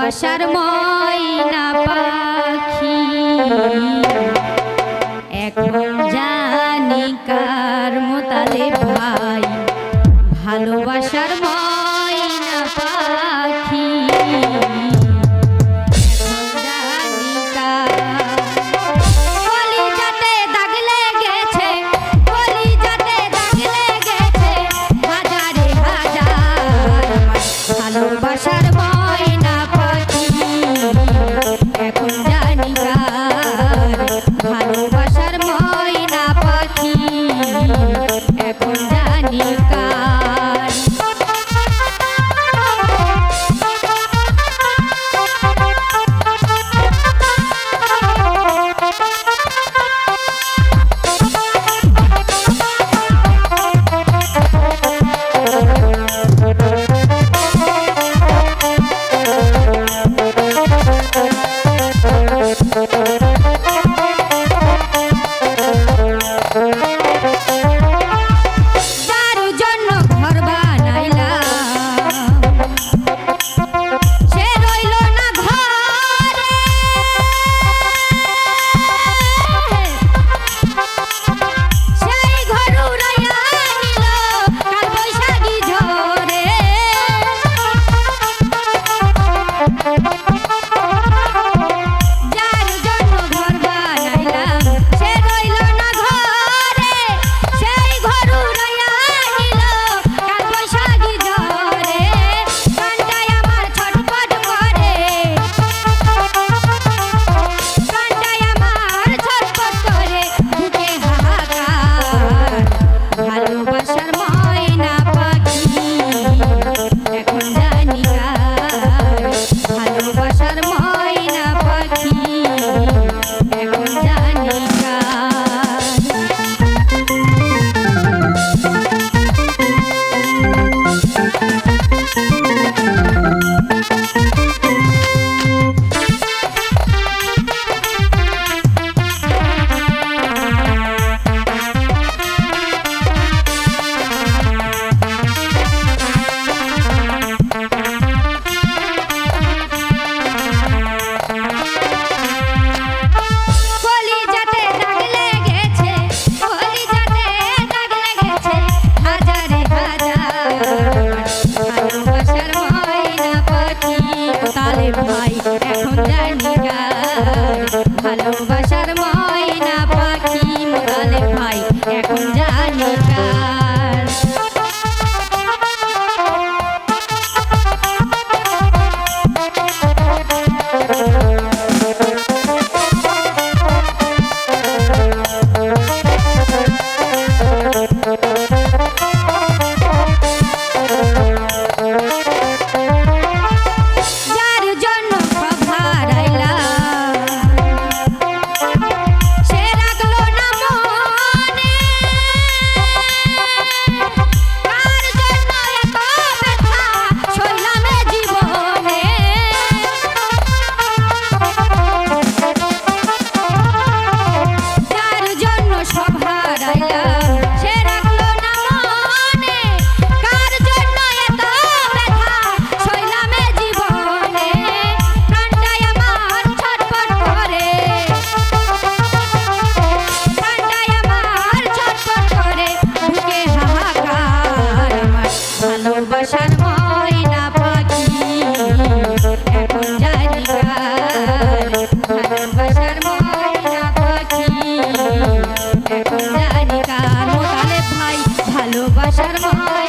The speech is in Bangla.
ভালোবাসার ময়না পাখি এখন জানি কার মোতালে ভাই ভালোবাসার ময়না পাখি ভালোবাসার ময়না পাখি এখন জানি কার ভালোবাসার ময়না পাখি এখন জানি কার ভাই এখন জানি কার ভালোবাসার ময়না পাখি মোতালে ভাই এখন জানি কার ভালোবাসার ময়না পাখি এখন জানি কার ভালোবাসার ময়না পাখি এখন জানি কার মোতালে ভাই ভালোবাসার ময়না